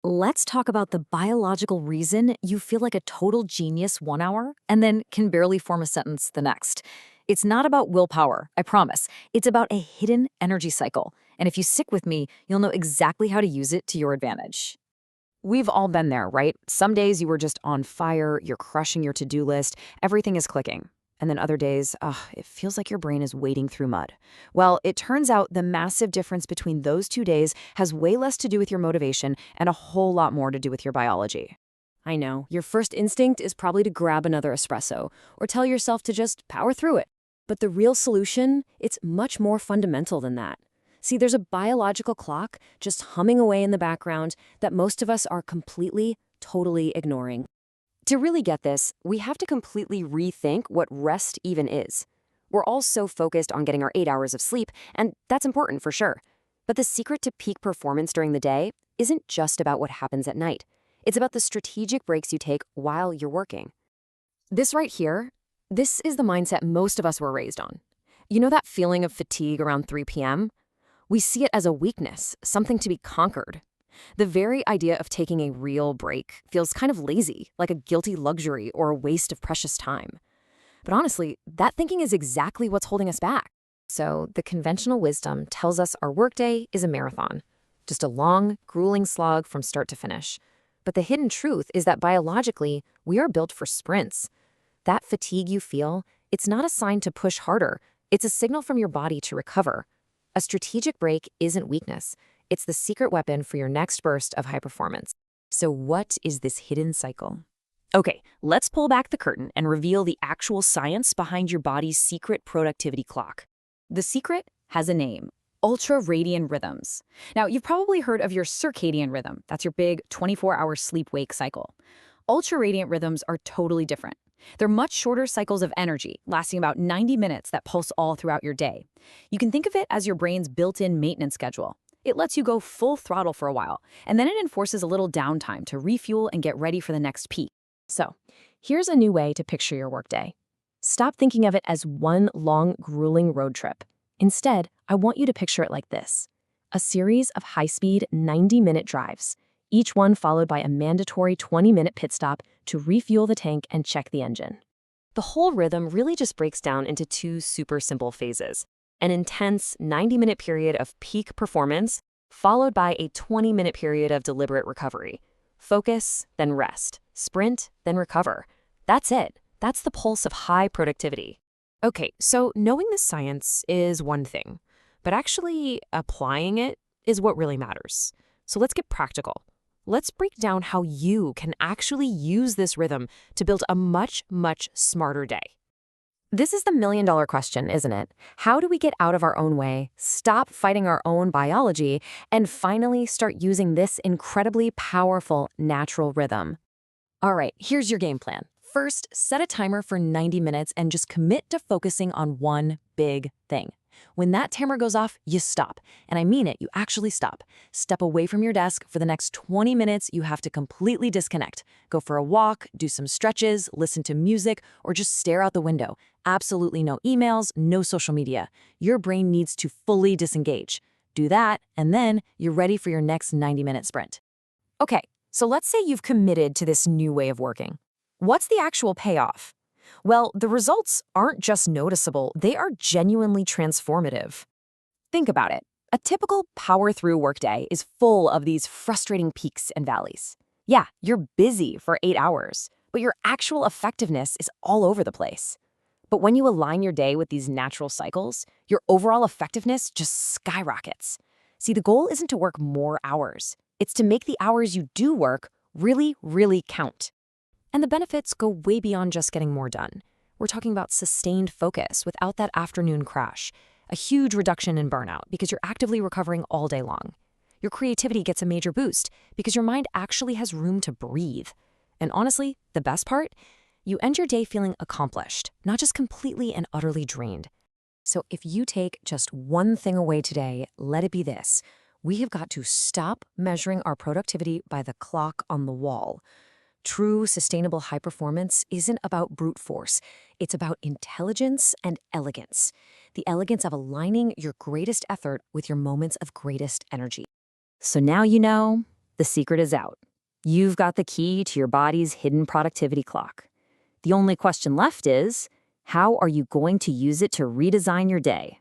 Let's talk about the biological reason you feel like a total genius 1 hour and then can barely form a sentence the next. It's not about willpower, I promise. It's about a hidden energy cycle. And if you stick with me, you'll know exactly how to use it to your advantage. We've all been there, right? Some days you were just on fire, you're crushing your to-do list, everything is clicking. And then other days, it feels like your brain is wading through mud. Well, it turns out the massive difference between those 2 days has way less to do with your motivation and a whole lot more to do with your biology. I know, your first instinct is probably to grab another espresso or tell yourself to just power through it. But the real solution, it's much more fundamental than that. See, there's a biological clock just humming away in the background that most of us are completely, totally ignoring. To really get this, we have to completely rethink what rest even is. We're all so focused on getting our 8 hours of sleep, and that's important for sure. But the secret to peak performance during the day isn't just about what happens at night. It's about the strategic breaks you take while you're working. This right here, this is the mindset most of us were raised on. You know that feeling of fatigue around 3 p.m.? We see it as a weakness, something to be conquered. The very idea of taking a real break feels kind of lazy, like a guilty luxury or a waste of precious time. But honestly, that thinking is exactly what's holding us back. So, the conventional wisdom tells us our workday is a marathon, just a long, grueling slog from start to finish. But the hidden truth is that biologically, we are built for sprints. That fatigue you feel, it's not a sign to push harder, it's a signal from your body to recover. A strategic break isn't weakness. It's the secret weapon for your next burst of high performance. So what is this hidden cycle? Okay, let's pull back the curtain and reveal the actual science behind your body's secret productivity clock. The secret has a name: ultradian rhythms. Now, you've probably heard of your circadian rhythm. That's your big 24-hour sleep-wake cycle. Ultradian rhythms are totally different. They're much shorter cycles of energy, lasting about 90 minutes that pulse all throughout your day. You can think of it as your brain's built-in maintenance schedule. It lets you go full throttle for a while, and then it enforces a little downtime to refuel and get ready for the next peak. So, here's a new way to picture your workday. Stop thinking of it as one long, grueling road trip. Instead, I want you to picture it like this: a series of high-speed 90-minute drives, each one followed by a mandatory 20-minute pit stop to refuel the tank and check the engine. The whole rhythm really just breaks down into two super simple phases: an intense 90-minute period of peak performance, followed by a 20-minute period of deliberate recovery. Focus, then rest. Sprint, then recover. That's it. That's the pulse of high productivity. Okay, so knowing the science is one thing, but actually applying it is what really matters. So let's get practical. Let's break down how you can actually use this rhythm to build a much, much smarter day. This is the million-dollar question, isn't it? How do we get out of our own way, stop fighting our own biology, and finally start using this incredibly powerful natural rhythm? All right, here's your game plan. First, set a timer for 90 minutes and just commit to focusing on one big thing. When that timer goes off, you stop. And I mean it, you actually stop. Step away from your desk. For the next 20 minutes, you have to completely disconnect. Go for a walk, do some stretches, listen to music, or just stare out the window. Absolutely no emails, no social media. Your brain needs to fully disengage. Do that, and then you're ready for your next 90-minute sprint. Okay, so let's say you've committed to this new way of working. What's the actual payoff? Well, the results aren't just noticeable, they are genuinely transformative. Think about it. A typical power-through workday is full of these frustrating peaks and valleys. Yeah, you're busy for 8 hours, but your actual effectiveness is all over the place. But when you align your day with these natural cycles, your overall effectiveness just skyrockets. See, the goal isn't to work more hours. It's to make the hours you do work really, really count. And the benefits go way beyond just getting more done. We're talking about sustained focus without that afternoon crash, a huge reduction in burnout because you're actively recovering all day long. Your creativity gets a major boost because your mind actually has room to breathe. And honestly, the best part? You end your day feeling accomplished, not just completely and utterly drained. So if you take just one thing away today, let it be this: we have got to stop measuring our productivity by the clock on the wall. True, sustainable high performance isn't about brute force. It's about intelligence and elegance. The elegance of aligning your greatest effort with your moments of greatest energy. So now you know, The secret is out. You've got the key to your body's hidden productivity clock. The only question left is, how are you going to use it to redesign your day?